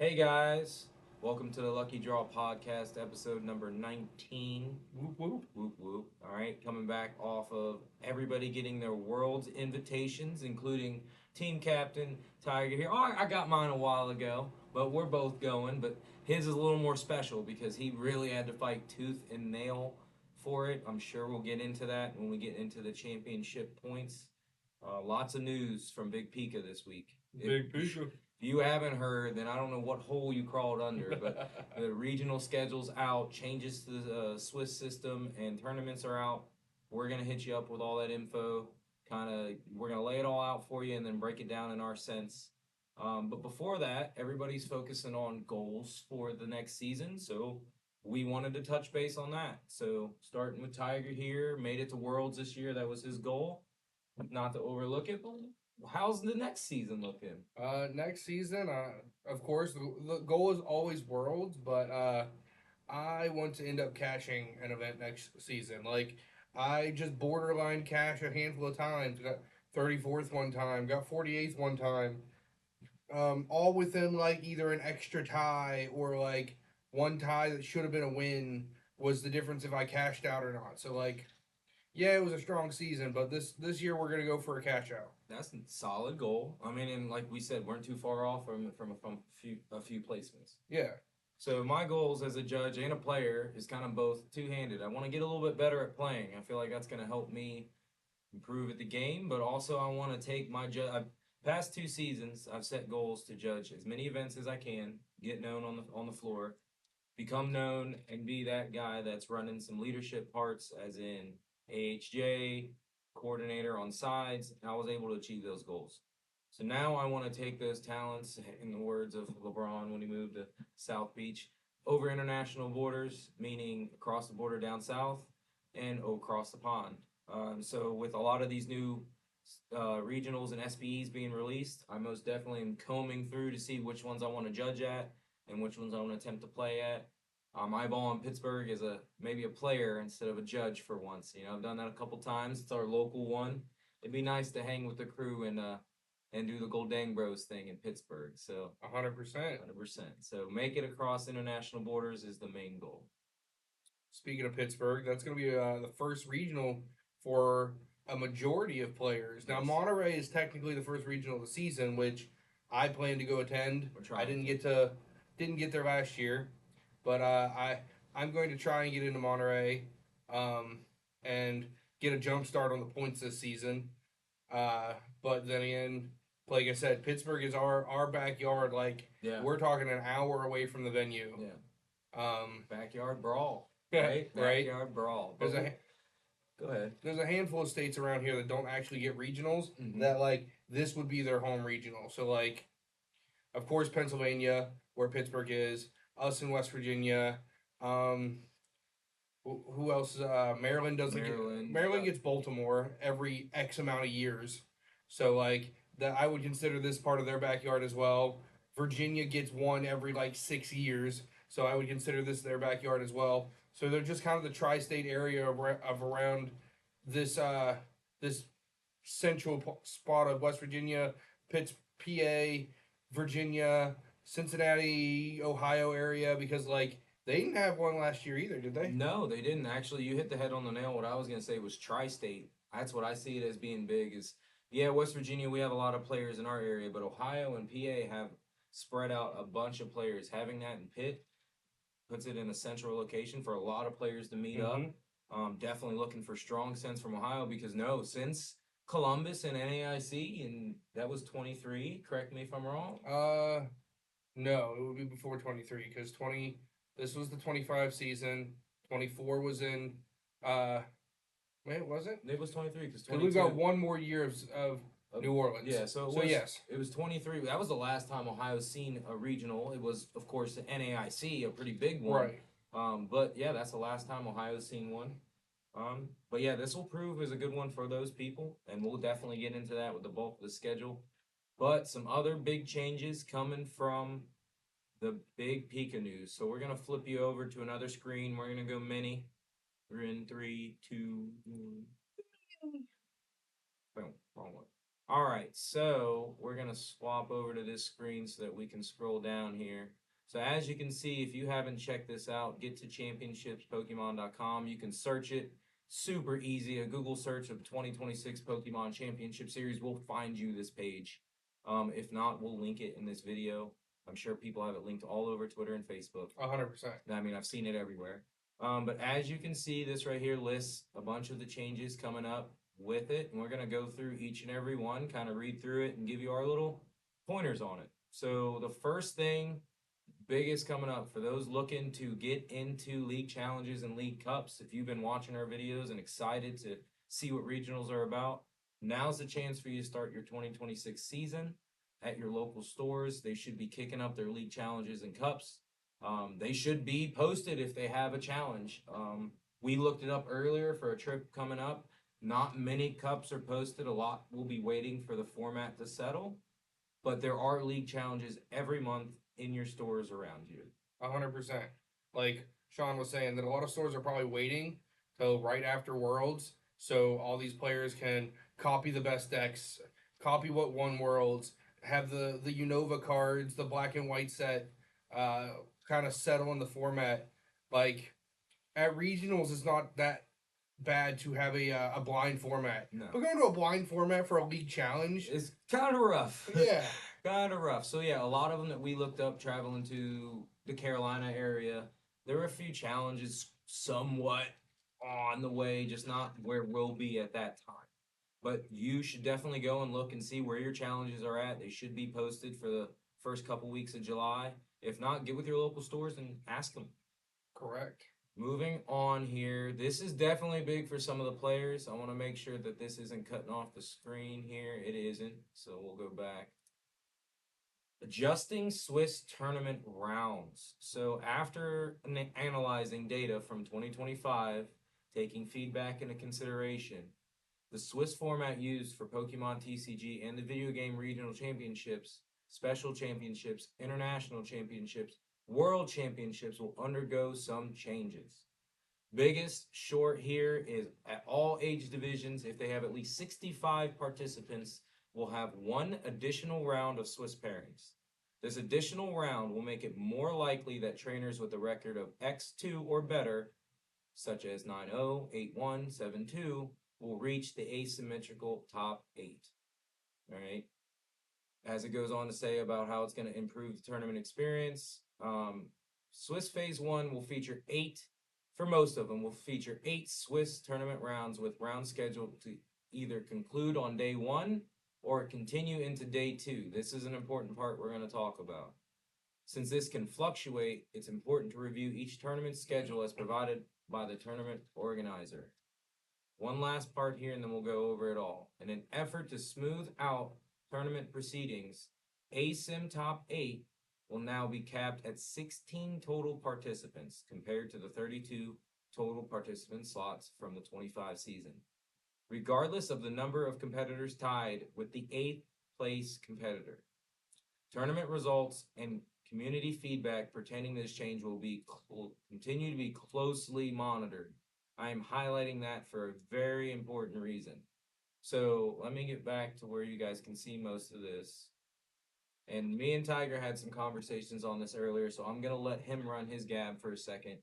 Hey guys, welcome to the Lucky Draw Podcast, episode number 19. Whoop whoop. Whoop whoop. All right, coming back off of everybody getting their world's invitations, including team captain Tiger here. Oh, I got mine a while ago, but we're both going. But his is a little more special because he really had to fight tooth and nail for it. I'm sure we'll get into that when we get into the championship points. Lots of news from Big Pika this week. Big Pika. If you haven't heard, then I don't know what hole you crawled under, but the regional schedule's out, changes to the Swiss system, and tournaments are out. We're gonna hit you up with all that info. We're gonna lay it all out for you, and then break it down in our sense. But before that, everybody's focusing on goals for the next season, so we wanted to touch base on that. So starting with Tiger here, made it to Worlds this year. That was his goal. Not to overlook it, but how's the next season looking? Next season, of course, the goal is always worlds, but I want to end up cashing an event next season. Like, I just borderline cash a handful of times. Got 34th one time, got 48th one time. All within like either an extra tie or like one tie that should have been a win was the difference if I cashed out or not. So like, yeah, it was a strong season, but this year we're gonna go for a cash out. That's a solid goal. I mean, and like we said, weren't too far off from a few placements. Yeah. So my goals as a judge and a player is kind of both two-handed. I want to get a little bit better at playing. I feel like that's going to help me improve at the game, but also I want to take my past 2 seasons. I've set goals to judge as many events as I can, get known on the floor, become known, and be that guy that's running some leadership parts, as in AHJ, coordinator on sides. And I was able to achieve those goals. So now I want to take those talents, in the words of LeBron when he moved to South Beach, over international borders, meaning across the border down south and across the pond. So with a lot of these new regionals and SBEs being released, I most definitely am combing through to see which ones I want to judge at and which ones I want to attempt to play at. I'm eyeballing Pittsburgh as maybe a player instead of a judge for once. I've done that a couple times. It's our local one. It'd be nice to hang with the crew and do the Goldang Bros thing in Pittsburgh. So 100%. 100%. So make it across international borders is the main goal. Speaking of Pittsburgh, that's going to be the first regional for a majority of players. Now, Yes. Monterey is technically the first regional of the season, which I plan to go attend. We're trying I didn't get there last year, but I'm going to try and get into Monterey, and get a jump start on the points this season. But then again, like I said, Pittsburgh is our backyard. Like, Yeah. we're talking an hour away from the venue. Yeah. Um, Backyard brawl. Right? right. Backyard brawl. There's a Go ahead. there's a handful of states around here that don't actually get regionals, Mhm. that like this would be their home regional. So like, of course, Pennsylvania, where Pittsburgh is, us in West Virginia. Who else? Maryland doesn't Maryland. get Maryland gets Baltimore every X amount of years. So like that, I would consider this part of their backyard as well. Virginia gets one every like 6 years, so I would consider this their backyard as well. So they're just kind of the tri-state area of around this central spot of West Virginia, PA, Virginia, Cincinnati, Ohio area, because like they didn't have one last year either, did they? No, they didn't. Actually, you hit the head on the nail. What I was going to say was tri-state. That's what I see it as being big is, yeah, West Virginia, we have a lot of players in our area, but Ohio and PA have spread out a bunch of players. Having that in Pitt puts it in a central location for a lot of players to meet up. Definitely looking for strong sense from Ohio because no, since Columbus and NAIC, and that was 23. Correct me if I'm wrong. No, it would be before 23 because 20. This was the 25 season. 24 was in. Uh, Wait, was it? It was 23 because Because we've got one more year of New Orleans. Yeah, so yes, it was 23. That was the last time Ohio's seen a regional. It was, of course, the NAIC, a pretty big one. right. But yeah, that's the last time Ohio's seen one. But yeah, this will prove is a good one for those people, and we'll definitely get into that with the bulk of the schedule. But some other big changes coming from the big Pika news. So we're gonna flip you over to another screen. We're gonna go mini. We're in 3, 2, 1. Boom, wrong one. All right, so we're gonna swap over to this screen so that we can scroll down here. So as you can see, if you haven't checked this out, get to championshipspokemon.com. You can search it. Super easy. A Google search of 2026 Pokemon Championship Series will find you this page. If not, we'll link it in this video. I'm sure people have it linked all over Twitter and Facebook. 100%. I mean, I've seen it everywhere. But as you can see, this right here lists a bunch of the changes coming up with it, and we're going to go through each and every one, kind of read through it, and give you our little pointers on it. So the first thing, biggest coming up for those looking to get into league challenges and league cups, if you've been watching our videos and excited to see what regionals are about, now's the chance for you to start your 2026 season at your local stores. They should be kicking up their league challenges and cups. They should be posted if they have a challenge. We looked it up earlier for a trip coming up. Not many cups are posted. A lot will be waiting for the format to settle, but there are league challenges every month in your stores around you. 100%. Like Shawn was saying, that a lot of stores are probably waiting till right after Worlds, so all these players can copy the best decks, copy what won Worlds, have the Unova cards, the black and white set, kind of settle in the format. Like at regionals, it's not that bad to have a blind format. No. But going to a blind format for a league challenge, It's kind of rough. yeah. Kind of rough. So yeah, a lot of them that we looked up traveling to the Carolina area, there were a few challenges somewhat on the way, just not where we'll be at that time. But you should definitely go and look and see where your challenges are at. They should be posted for the first couple weeks of July. If not, get with your local stores and ask them. Correct. Moving on here, this is definitely big for some of the players. I want to make sure that this isn't cutting off the screen here. It isn't, so we'll go back. Adjusting Swiss tournament rounds. So after analyzing data from 2025, taking feedback into consideration, the Swiss format used for Pokemon TCG and the video game regional championships, special championships, international championships, world championships will undergo some changes. Biggest short here is at all age divisions, if they have at least 65 participants, will have one additional round of Swiss pairings. This additional round will make it more likely that trainers with a record of X2 or better, such as 9-0, 8-1, 7-2, will reach the asymmetrical top 8. All right. As it goes on to say about how it's going to improve the tournament experience, Swiss Phase 1 will feature 8, for most of them, will feature 8 Swiss tournament rounds with rounds scheduled to either conclude on day 1 or continue into day 2. This is an important part we're going to talk about. Since this can fluctuate, it's important to review each tournament schedule as provided by the tournament organizer. One last part here, and then we'll go over it all. In an effort to smooth out tournament proceedings, ASIM Top 8 will now be capped at 16 total participants compared to the 32 total participant slots from the 25 season, regardless of the number of competitors tied with the 8th place competitor. Tournament results and community feedback pertaining to this change will continue to be closely monitored. I am highlighting that for a very important reason. So let me get back to where you guys can see most of this. And me and Tiger had some conversations on this earlier, so I'm gonna let him run his gab for a second,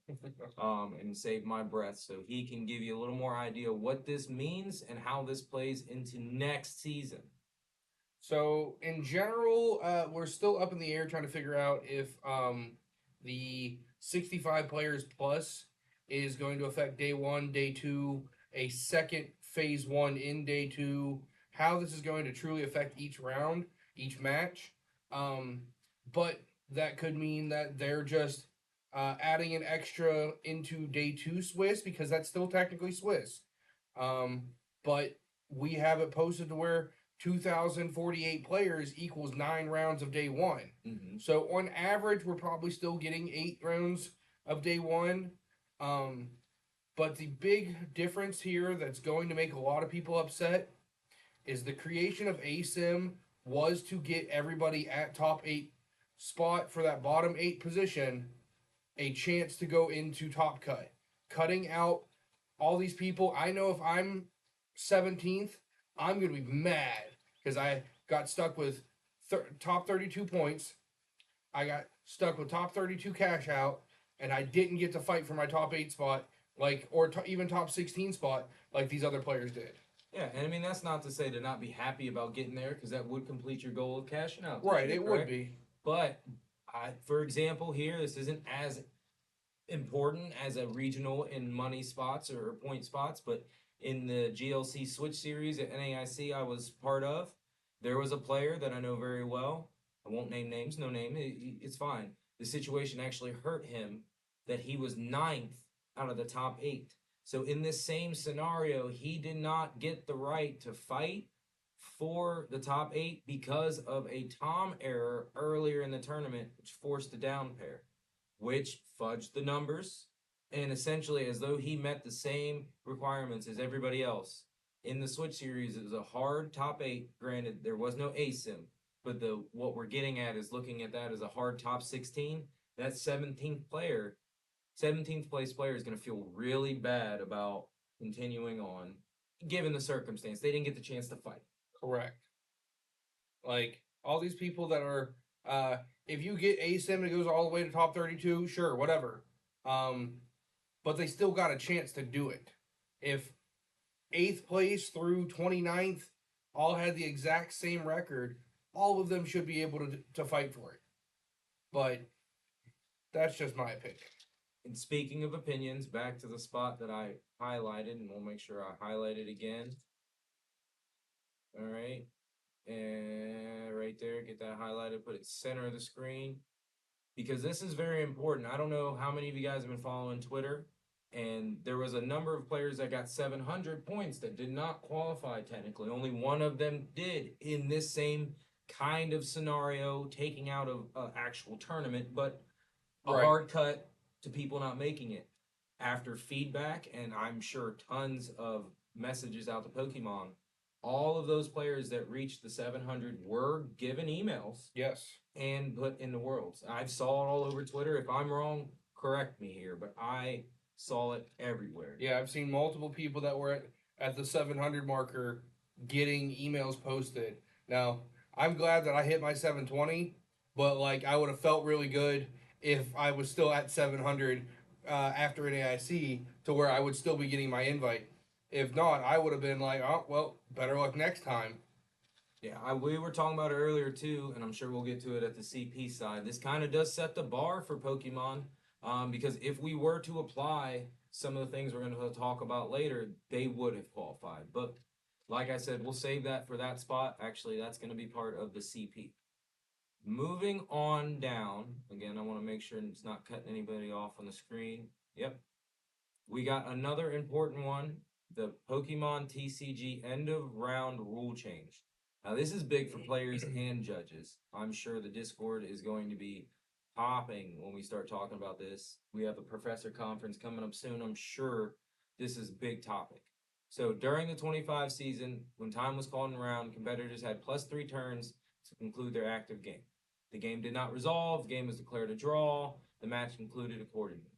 and save my breath so he can give you a little more idea what this means and how this plays into next season. So in general, we're still up in the air trying to figure out if the 65 players plus is going to affect day 1, day 2, a second phase 1 in day 2, how this is going to truly affect each round, each match. But that could mean that they're just adding an extra into day 2 Swiss, because that's still technically Swiss. But we have it posted to where 2,048 players equals 9 rounds of day 1. Mm-hmm. So on average, we're probably still getting 8 rounds of day 1. But the big difference here that's going to make a lot of people upset is the creation of ASIM was to get everybody at top 8 spot for that bottom 8 position a chance to go into top cut. Cutting out all these people. I know if I'm 17th, I'm going to be mad because I got stuck with top 32 points. I got stuck with top 32 cash out, and I didn't get to fight for my top 8 spot, like, or even top 16 spot, like these other players did. Yeah, and I mean that's not to say to not be happy about getting there because that would complete your goal of cashing out this Right, year, it would correct? be. But for example, here this isn't as important as a regional in money spots or point spots, but in the GLC Switch series at NAIC I was part of, there was a player that I know very well. I won't name names, no name. It's fine. The situation actually hurt him that he was ninth out of the top 8. So in this same scenario, he did not get the right to fight for the top 8 because of a Tom error earlier in the tournament, which forced a down pair, which fudged the numbers, and essentially, as though he met the same requirements as everybody else. In the Switch series, it was a hard top 8. Granted, there was no ASIM, but the what we're getting at is looking at that as a hard top 16. That 17th place player is going to feel really bad about continuing on, given the circumstance. They didn't get the chance to fight. Correct. Like all these people that are, if you get ASIM that goes all the way to top 32, sure, whatever. But they still got a chance to do it. If 8th place through 29th all had the exact same record, all of them should be able to fight for it. But that's just my opinion. And speaking of opinions, back to the spot that I highlighted, and we'll make sure I highlight it again. All right. And right there, get that highlighted, put it center of the screen. Because this is very important. I don't know how many of you guys have been following Twitter, and there was a number of players that got 700 points that did not qualify technically. Only one of them did in this same kind of scenario, taking out of an actual tournament, but a Right. hard cut to people not making it. After feedback, and I'm sure tons of messages out to Pokemon, all of those players that reached the 700 were given emails Yes. and put in the worlds. I've saw it all over Twitter. If I'm wrong, correct me here, but I saw it everywhere. Yeah, I've seen multiple people that were at the 700 marker getting emails posted. Now, I'm glad that I hit my 720, but like I would have felt really good if I was still at 700 after an AIC to where I would still be getting my invite. If not, I would have been like, oh, well, better luck next time. Yeah, we were talking about it earlier too, and I'm sure we'll get to it at the CP side. This kind of does set the bar for Pokemon, because if we were to apply some of the things we're going to talk about later, they would have qualified. But like I said, we'll save that for that spot. Actually, that's going to be part of the CP. Moving on down, again, I want to make sure it's not cutting anybody off on the screen. Yep. We got another important one, the Pokemon TCG end of round rule change. Now, this is big for players and judges. I'm sure the Discord is going to be popping when we start talking about this. We have a professor conference coming up soon. I'm sure this is a big topic. So during the 25 season, when time was called around, competitors had +3 turns to conclude their active game. The game did not resolve. The game was declared a draw. The match concluded accordingly.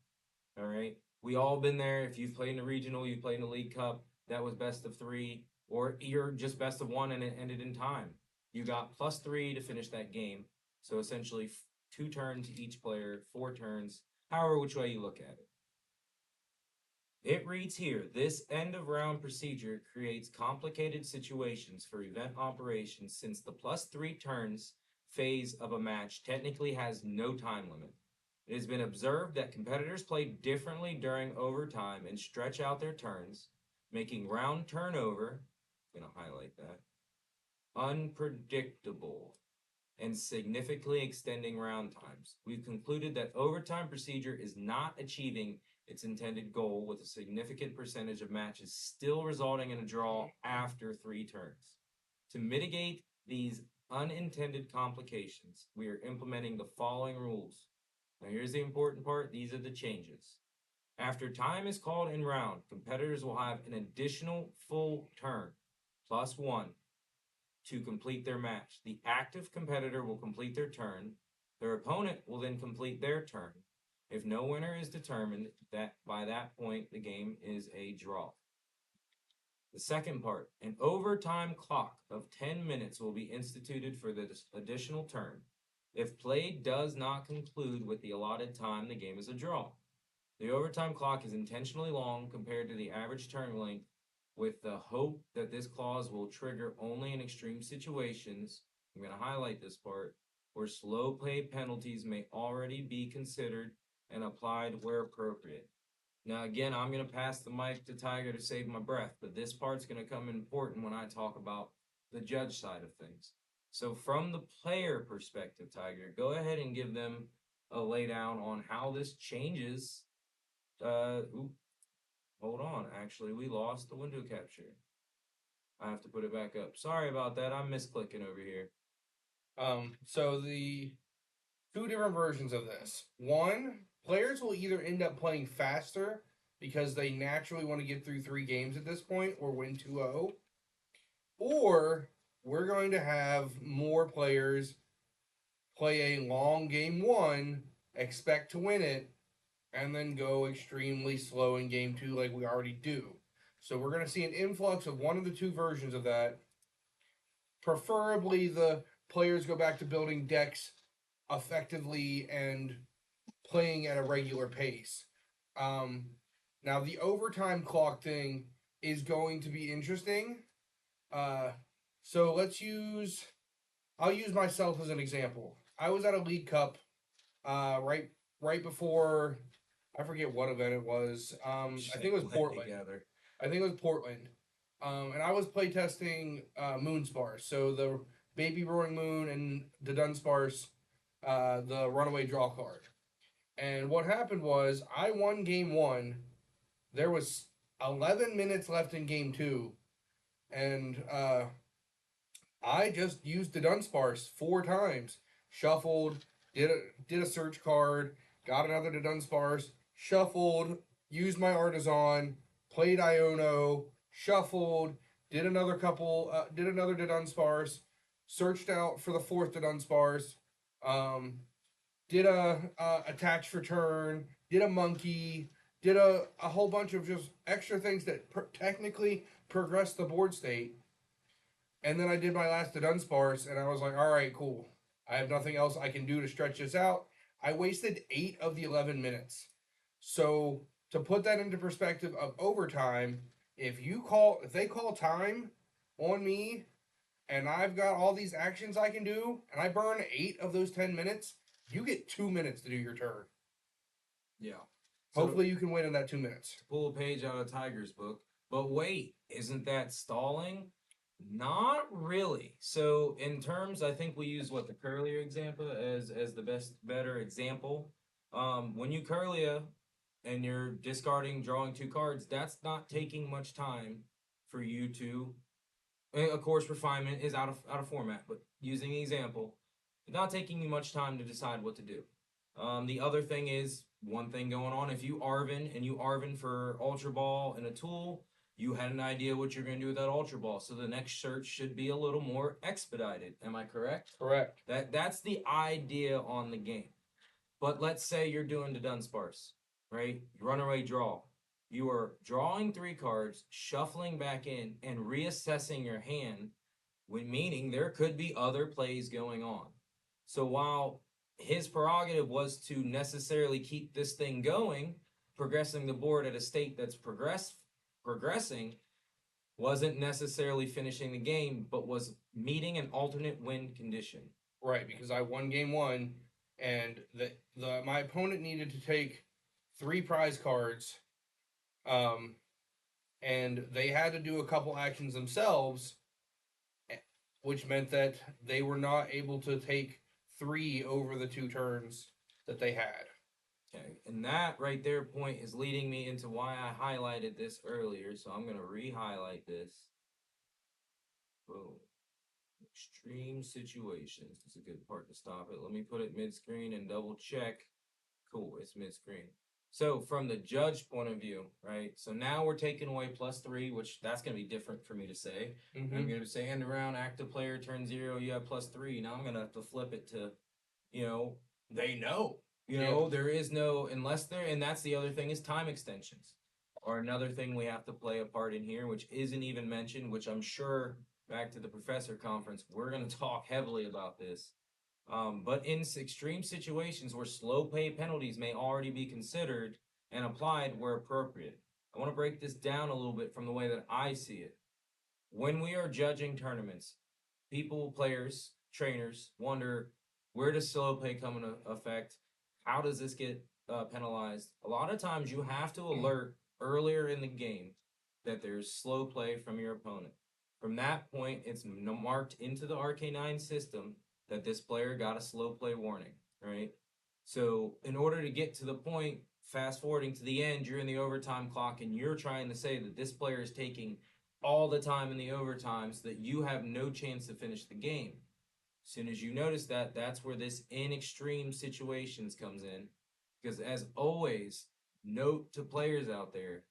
All right. We all been there. If you've played in a regional, you've played in a League Cup, that was best of 3, or you're just best of 1 and it ended in time. You got +3 to finish that game. So essentially 2 turns each player, 4 turns, however which way you look at it. It reads here, this end of round procedure creates complicated situations for event operations since the +3 turns phase of a match technically has no time limit. It has been observed that competitors play differently during overtime and stretch out their turns, making round turnover, I'm going to highlight that, unpredictable and significantly extending round times. We've concluded that overtime procedure is not achieving its intended goal, with a significant percentage of matches still resulting in a draw after 3 turns. To mitigate these unintended complications, we are implementing the following rules. Now here's the important part. These are the changes. After time is called in round, competitors will have an additional full turn, +1, to complete their match. The active competitor will complete their turn. Their opponent will then complete their turn. If no winner is determined, that by that point the game is a draw. The second part, an overtime clock of 10 minutes will be instituted for the additional turn. If play does not conclude with the allotted time, the game is a draw. The overtime clock is intentionally long compared to the average turn length, with the hope that this clause will trigger only in extreme situations. I'm going to highlight this part where slow play penalties may already be considered and applied where appropriate. Now, again, I'm going to pass the mic to Tiger to save my breath, but this part's going to come important when I talk about the judge side of things. So, from the player perspective, Tiger, go ahead and give them a laydown on how this changes. Hold on. Actually, we lost the window capture. I have to put it back up. Sorry about that. I'm misclicking over here. So the two different versions of this. One, players will either end up playing faster because they naturally want to get through 3 games at this point or win 2-0, or we're going to have more players play a long game 1, expect to win it, and then go extremely slow in game 2 like we already do. So we're going to see an influx of one of the two versions of that. Preferably the players go back to building decks effectively and playing at a regular pace. Um, Now the overtime clock thing is going to be interesting. Uh, so I'll use myself as an example. I was at a League Cup right before, I forget what event it was. I think it was Portland. Together. I think it was Portland. And I was playtesting Moonspars, so the Baby Roaring Moon and the Dunsparce, the Runaway Draw card. And what happened was I won game 1. There was 11 minutes left in game 2, and I just used the Dunsparce 4 times. Shuffled, did a search card, got another to Dunsparce, shuffled, used my Artisan, played Iono, shuffled, did another to Dunsparce, searched out for the 4th to Dunsparce, did a attach for turn, did a monkey, did a whole bunch of just extra things that technically progressed the board state. And then I did my last to Dunsparce, and I was like, all right, cool. I have nothing else I can do to stretch this out. I wasted 8 of the 11 minutes. So to put that into perspective of overtime, if they call time on me and I've got all these actions I can do, and I burn 8 of those 10 minutes, you get 2 minutes to do your turn. Yeah. Hopefully you can win in that 2 minutes. To pull a page out of Tiger's book. But wait, isn't that stalling? Not really. So in terms, I think we use what the Curlier example as the better example. When you Curlia and you're discarding, drawing 2 cards, that's not taking much time for you to. And of course, refinement is out of format, but using the example, it's not taking you much time to decide what to do. The other thing is one thing going on. If you Arvin for Ultra Ball and a tool, you had an idea what you're going to do with that Ultra Ball. So the next search should be a little more expedited. Am I correct? Correct. That's the idea on the game. But let's say you're doing the Dunsparce, right? Runaway draw. You are drawing 3 cards, shuffling back in, and reassessing your hand, meaning there could be other plays going on. So while his prerogative was to necessarily keep this thing going, progressing the board at a state that's progressing, wasn't necessarily finishing the game, but was meeting an alternate win condition. Right, because I won game 1, and my opponent needed to take 3 prize cards, and they had to do a couple actions themselves, which meant that they were not able to take 3 over the 2 turns that they had. Okay, and that right there point is leading me into why I highlighted this earlier, so I'm going to re-highlight this. Boom. Extreme situations. It's a good part to stop it. Let me put it mid-screen and double check. Cool, it's mid-screen. So from the judge point of view, right? So now we're taking away +3, which that's going to be different for me to say. Mm-hmm. I'm going to say end around active player turn 0, you have +3. Now I'm going to have to flip it to, they know. There is no, unless they're, and that's the other thing is time extensions. are another thing we have to play a part in here, which isn't even mentioned, which I'm sure back to the professor conference, we're going to talk heavily about this. But in extreme situations where slow play penalties may already be considered and applied where appropriate. I want to break this down a little bit from the way that I see it. When we are judging tournaments, people, players, trainers wonder, where does slow play come into effect? How does this get penalized? A lot of times you have to alert earlier in the game that there's slow play from your opponent. From that point, it's marked into the RK9 system that this player got a slow play warning, right? So, in order to get to the point, fast forwarding to the end, you're in the overtime clock and you're trying to say that this player is taking all the time in the overtime so that you have no chance to finish the game. As soon as you notice that, that's where this in extreme situations comes in. Because as always, note to players out there,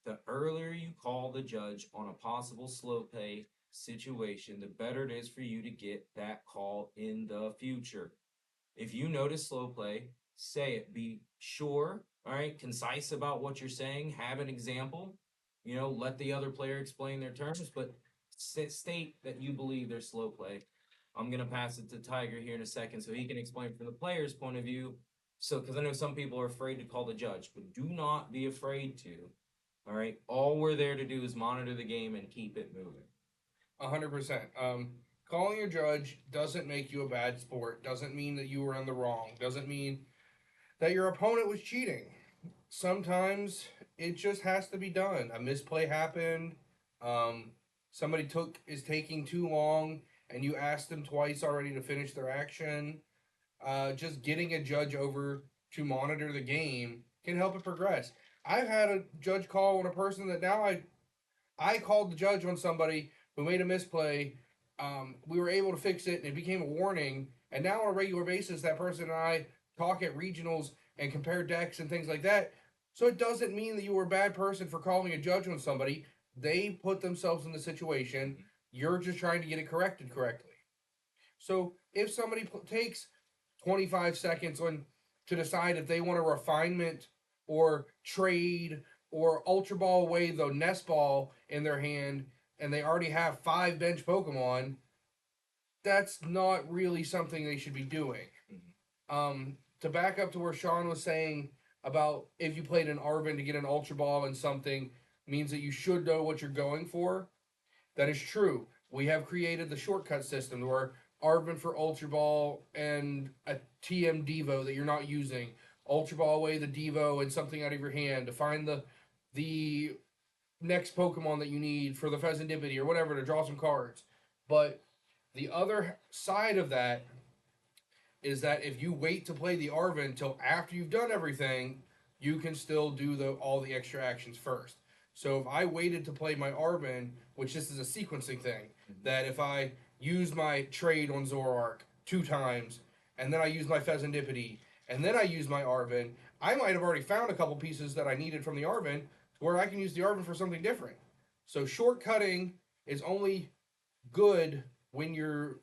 the earlier you call the judge on a possible slow play situation, the better it is for you to get that call in the future. If you notice slow play, say it. Be sure, all right, concise about what you're saying. Have an example. Let the other player explain their terms, but state that you believe there's slow play. I'm gonna pass it to Tiger here in a second so he can explain from the player's point of view. So, because I know some people are afraid to call the judge, but do not be afraid to. All right, all we're there to do is monitor the game and keep it moving. 100%. Calling your judge doesn't make you a bad sport. Doesn't mean that you were in the wrong. Doesn't mean that your opponent was cheating. Sometimes it just has to be done. A misplay happened. Um, somebody is taking too long, and you asked them twice already to finish their action. Just getting a judge over to monitor the game can help it progress. I've had a judge call on a person that now I called the judge on somebody who made a misplay. We were able to fix it, and it became a warning. And now on a regular basis, that person and I talk at regionals and compare decks and things like that. So it doesn't mean that you were a bad person for calling a judge on somebody. They put themselves in the situation. You're just trying to get it corrected correctly. So if somebody takes 25 seconds on to decide if they want a refinement or trade or Ultra Ball away the Nest Ball in their hand and they already have 5 bench Pokemon, that's not really something they should be doing. To back up to where Shawn was saying about if you played an Arvin to get an Ultra Ball and something means that you should know what you're going for, that is true. We have created the shortcut system where Arvin for Ultra Ball and a TM Devo that you're not using. Ultra Ball away the Devo and something out of your hand to find the next Pokemon that you need for the Pheasantipity or whatever to draw some cards. But the other side of that is that if you wait to play the Arvin until after you've done everything, you can still do all the extra actions first. So if I waited to play my Arvin, which this is a sequencing thing, that if I use my trade on Zoroark 2 times, and then I use my Pheasantipity, and then I use my Arvin, I might have already found a couple pieces that I needed from the Arvin where I can use the Arvin for something different. So shortcutting is only good when you're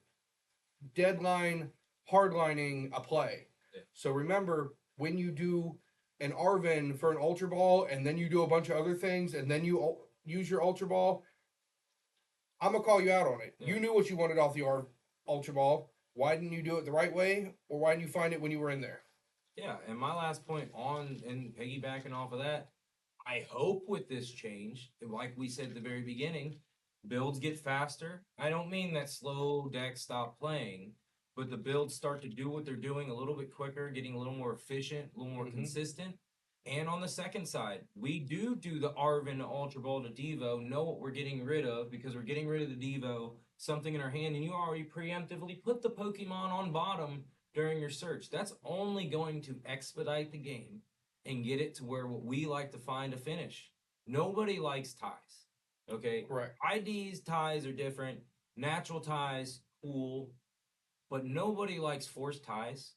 deadline hardlining a play. Yeah. So remember, when you do an Arvin for an Ultra Ball and then you do a bunch of other things and then you use your Ultra Ball, I'm going to call you out on it. Yeah. You knew what you wanted off the Ultra Ball. Why didn't you do it the right way? Or why didn't you find it when you were in there? Yeah, and my last point on and piggybacking off of that, I hope with this change, like we said at the very beginning, builds get faster. I don't mean that slow decks stop playing, but the builds start to do what they're doing a little bit quicker, getting a little more efficient, a little more consistent. And on the second side, we do the Arvin Ultra Ball to Devo, know what we're getting rid of because we're getting rid of the Devo, something in our hand, and you already preemptively put the Pokemon on bottom during your search. That's only going to expedite the game and get it to where what we like to find a finish. Nobody likes ties. Okay? Correct. IDs, ties are different. Natural ties, cool. But nobody likes forced ties.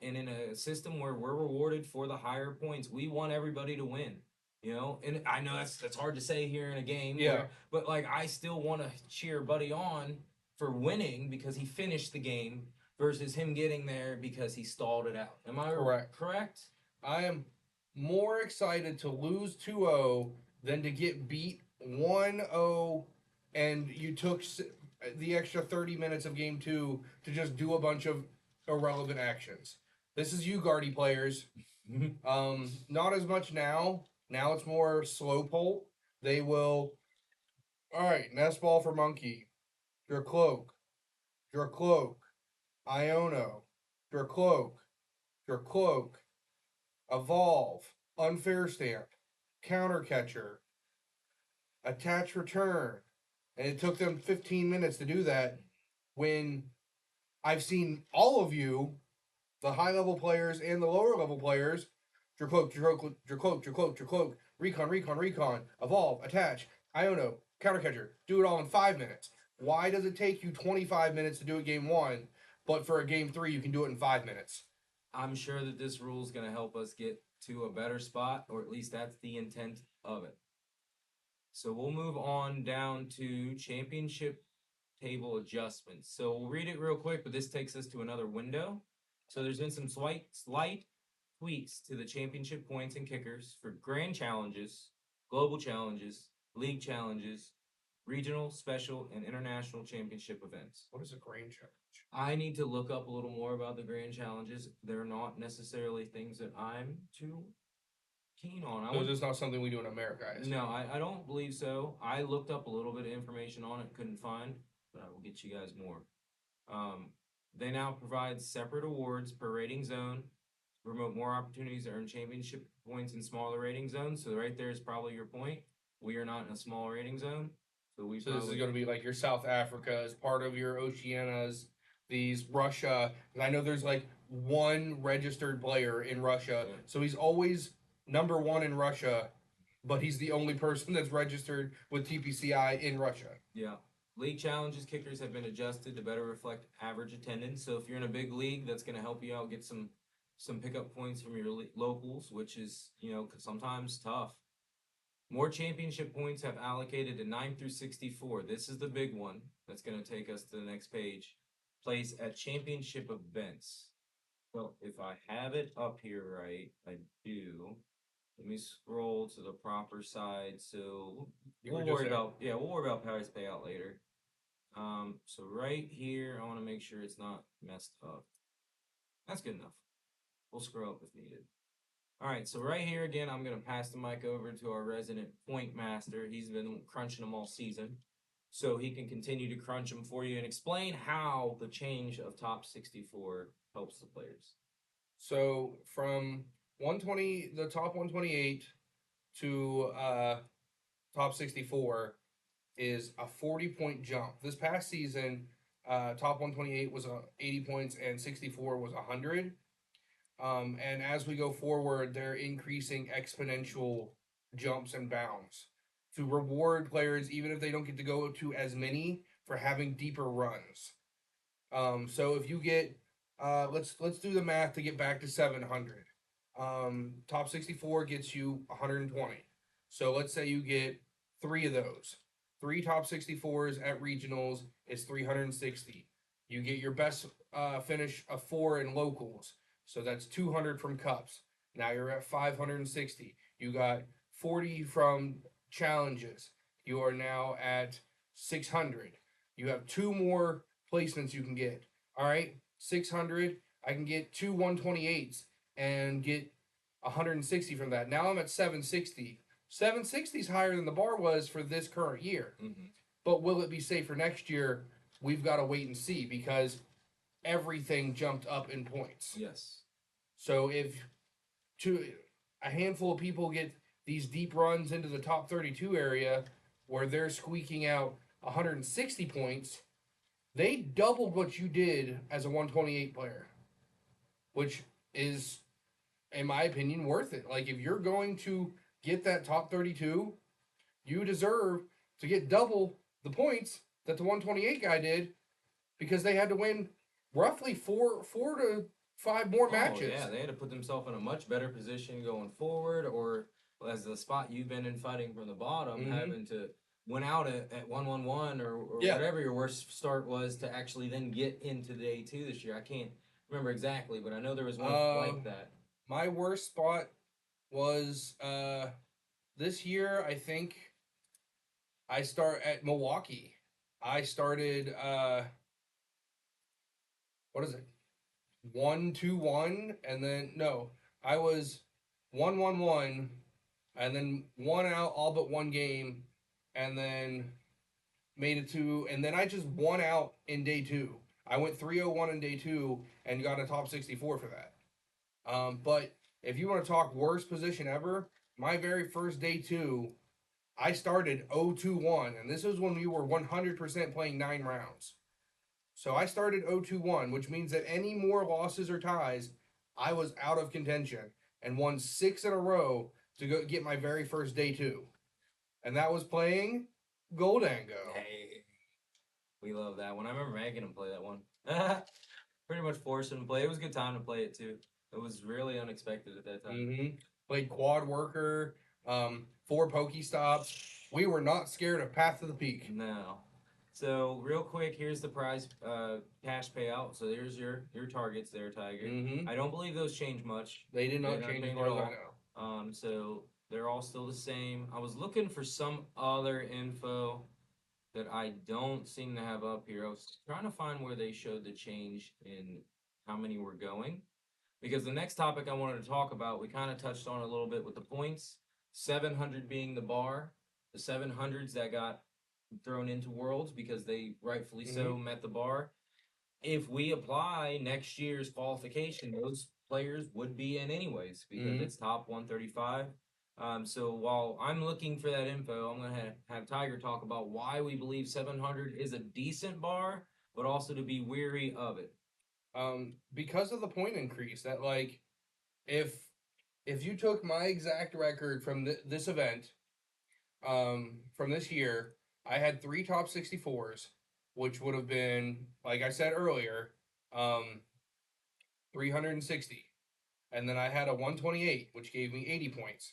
And in a system where we're rewarded for the higher points, we want everybody to win. And I know that's hard to say here in a game. Yeah. But like I still want to cheer Buddy on for winning because he finished the game versus him getting there because he stalled it out. Am I correct? I am more excited to lose 2-0 than to get beat 1-0 and you took the extra 30 minutes of game 2 to just do a bunch of irrelevant actions. This is you, Guardy players. Not as much now. Now it's more slow pull. They will. All right, nest ball for monkey. Your cloak. Your cloak. Iono. Your cloak. Your cloak. Evolve. Unfair stamp. Counter catcher. Attach return. And it took them 15 minutes to do that when I've seen all of you, the high level players and the lower level players, your cloak, your cloak, your cloak, your cloak, your cloak, recon, evolve, attach, Iono, counter catcher, do it all in 5 minutes. Why does it take you 25 minutes to do it game 1, but for a game 3 you can do it in 5 minutes? I'm sure that this rule is going to help us get to a better spot, or at least that's the intent of it. So we'll move on down to championship table adjustments. So we'll read it real quick, but this takes us to another window. So there's been some slight tweaks to the championship points and kickers for grand challenges, global challenges, league challenges, regional, special, and international championship events. What is a grand challenge? I need to look up a little more about the grand challenges. They're not necessarily things that I'm too keen on. So this is not something we do in America, No, I don't believe so. I looked up a little bit of information on it, couldn't find, but I will get you guys more. They now provide separate awards per rating zone, promote more opportunities to earn championship points in smaller rating zones. So right there is probably your point. We are not in a small rating zone. So this is going to be like your South Africa as part of your Oceanias, these Russia. I know there's like one registered player in Russia, so he's always number 1 in Russia, but he's the only person that's registered with TPCI in Russia. Yeah. League challenges kickers have been adjusted to better reflect average attendance. So if you're in a big league, that's going to help you out get some pickup points from your locals, which is, sometimes tough. More championship points have allocated to 9 through 64. This is the big one that's going to take us to the next page. Place at championship events. Well, if I have it up here right, I do. Let me scroll to the proper side. So we'll worry about prize payout later. So right here, I want to make sure it's not messed up. That's good enough. We'll scroll up if needed. All right, so right here again, I'm gonna pass the mic over to our resident point master. He's been crunching them all season, so he can continue to crunch them for you and explain how the change of top 64 helps the players. So from 120, the top 128 to top 64 is a 40-point jump. This past season, top 128 was 80 points and 64 was 100. And as we go forward, they're increasing exponential jumps and bounds to reward players, even if they don't get to go to as many, for having deeper runs. So if you get, let's do the math to get back to 700. Top 64 gets you 120. So let's say you get 3 of those. 3 top 64s at regionals is 360. You get your best finish of 4 in locals. So that's 200 from cups. Now you're at 560. You got 40 from challenges. You are now at 600. You have 2 more placements you can get. All right, 600. I can get 2 128s and get 160 from that. Now I'm at 760. 760 is higher than the bar was for this current year. Mm-hmm. But will it be safe for next year? We've got to wait and see because everything jumped up in points. Yes. So if a handful of people get these deep runs into the top 32 area where they're squeaking out 160 points, they doubled what you did as a 128 player, which is, in my opinion, worth it. Like, if you're going to get that top 32, you deserve to get double the points that the 128 guy did because they had to win roughly four to 5 more matches. Yeah, they had to put themselves in a much better position going forward, or as the spot you've been in fighting from the bottom, having to win out at 1-1-1 or whatever your worst start was to actually then get into the A2 this year. I can't remember exactly, but I know there was one like that. My worst spot was this year. I think I start at Milwaukee. I started what is it? 1-2-1, and then no, I was 1-1-1, and then one out all but one game, and then made it to, and then I just won out in day two. I went 3-0-1 in day two and got a top 64 for that. But if you want to talk worst position ever, my very first day two, I started 0-2-1, and this was when we were 100% playing 9 rounds. So I started 0-2-1, which means that any more losses or ties, I was out of contention and won 6 in a row to go get my very first day two. And that was playing Goldango. Hey, we love that one. I remember making him play that one. Pretty much forced him to play. It was a good time to play it too. It was really unexpected at that time. Mm-hmm. Played quad worker, 4 Pokestops. We were not scared of Path to the Peak. No. So real quick, here's the prize cash payout. So there's your targets there, Tiger. Mm-hmm. I don't believe those change much. They did not change as far as I know. So they're all still the same. I was looking for some other info that I don't seem to have up here. I was trying to find where they showed the change in how many were going. Because the next topic I wanted to talk about, we kind of touched on a little bit with the points. 700 being the bar. The 700s that got thrown into Worlds because they rightfully so met the bar. If we apply next year's qualification, those players would be in anyways because it's top 135. So while I'm looking for that info, I'm going to have Tiger talk about why we believe 700 is a decent bar, but also to be weary of it. Because of the point increase, that like, if you took my exact record from this event, from this year, I had 3 top 64s, which would have been, like I said earlier, 360. And then I had a 128, which gave me 80 points.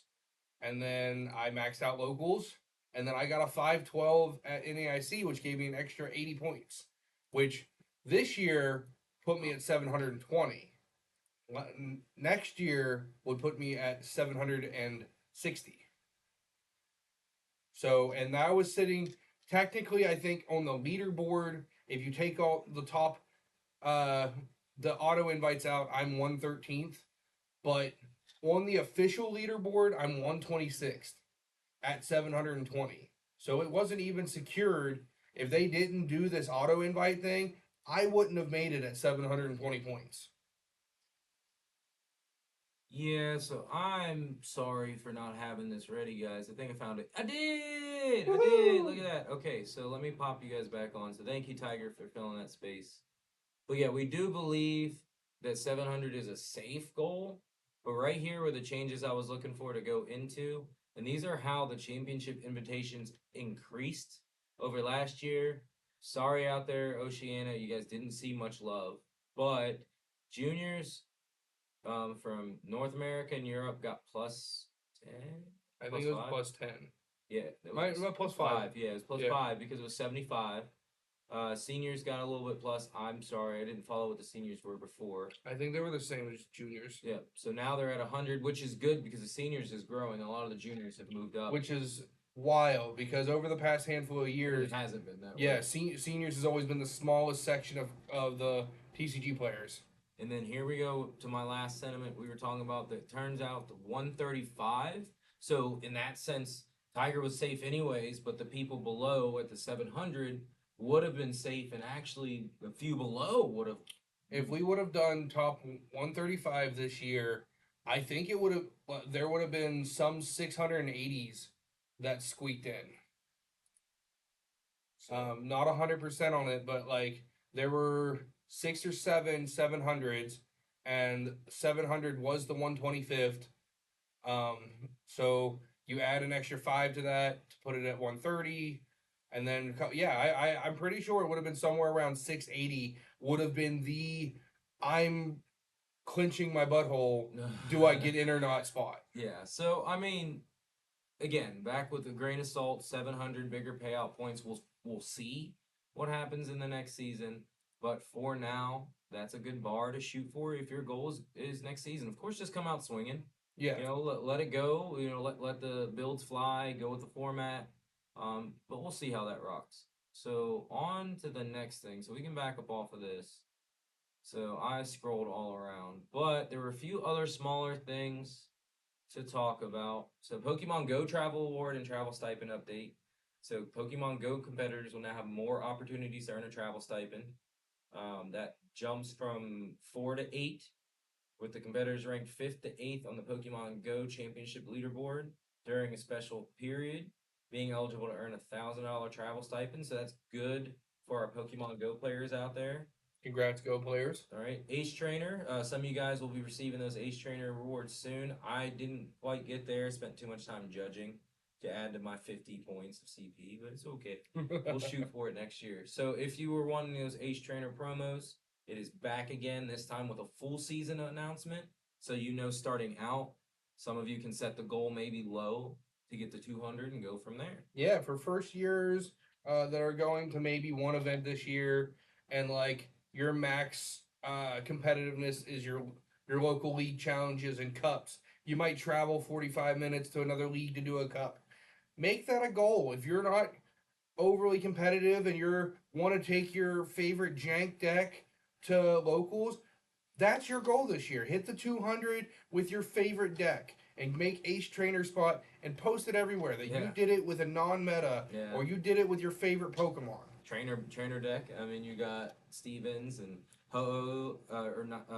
And then I maxed out locals. And then I got a 512 at NAIC, which gave me an extra 80 points, which this year put me at 720. Next year would put me at 760. So, and that was sitting technically, I think, on the leaderboard. If you take all the top, the auto invites out, I'm 113th. But on the official leaderboard, I'm 126th at 720. So it wasn't even secured. If they didn't do this auto invite thing, I wouldn't have made it at 720 points. Yeah, so I'm sorry for not having this ready, guys. I think I found it. I did! I did! Look at that. Okay, so let me pop you guys back on. So thank you, Tiger, for filling that space. But yeah, we do believe that 700 is a safe goal. But right here were the changes I was looking for to go into. And these are how the championship invitations increased over last year. Sorry out there, Oceania, you guys didn't see much love. But juniors from North America and Europe got plus 10. I think it was plus 10. Yeah, it was plus 5. Yeah, it was plus 5 because it was 75. Seniors got a little bit plus. I'm sorry, I didn't follow what the seniors were before. I think they were the same as juniors. Yeah, so now they're at 100, which is good because the seniors is growing. A lot of the juniors have moved up. Which is wild because over the past handful of years, it hasn't been that way. Yeah, seniors has always been the smallest section of the TCG players. And then here we go to my last sentiment we were talking about that turns out the 135. So in that sense, Tiger was safe anyways, but the people below at the 700 would have been safe, and actually a few below would have. If we would have done top 135 this year, I think it would have. There would have been some 680s that squeaked in. Not 100% on it, but like there were 6 or 7 700s, and 700 was the 125th. So you add an extra 5 to that to put it at 130. And then, yeah, I'm pretty sure it would have been somewhere around 680 would have been I'm clinching my butthole. Do I get in or not spot? Yeah. So, I mean, again, back with a grain of salt, 700 bigger payout points. We'll see what happens in the next season. But for now, that's a good bar to shoot for if your goal is next season. Of course, just come out swinging. Yeah. Let it go. Let the builds fly. Go with the format. But we'll see how that rocks. So on to the next thing. So we can back up off of this. So I scrolled all around, but there were a few other smaller things to talk about. So Pokemon Go Travel Award and Travel Stipend update. So Pokemon Go competitors will now have more opportunities to earn a travel stipend. That jumps from 4 to 8, with the competitors ranked 5th to 8th on the Pokemon Go Championship leaderboard during a special period, being eligible to earn $1,000 travel stipend. So that's good for our Pokemon Go players out there. Congrats, Go players. All right, Ace Trainer. Some of you guys will be receiving those Ace Trainer rewards soon. I didn't quite get there. Spent too much time judging to add to my 50 points of CP, but it's okay. We'll shoot for it next year. So if you were wanting those Ace Trainer promos, it is back again, this time with a full season announcement. So starting out, some of you can set the goal maybe low to get to 200 and go from there. Yeah, for first years that are going to maybe one event this year, and like your max competitiveness is your local league challenges and cups. You might travel 45 minutes to another league to do a cup. Make that a goal. If you're not overly competitive and you want to take your favorite jank deck to locals, that's your goal this year. Hit the 200 with your favorite deck and make Ace Trainer spot and post it everywhere that you did it with a non-meta or you did it with your favorite Pokemon. Trainer deck. I mean, you got Stevens and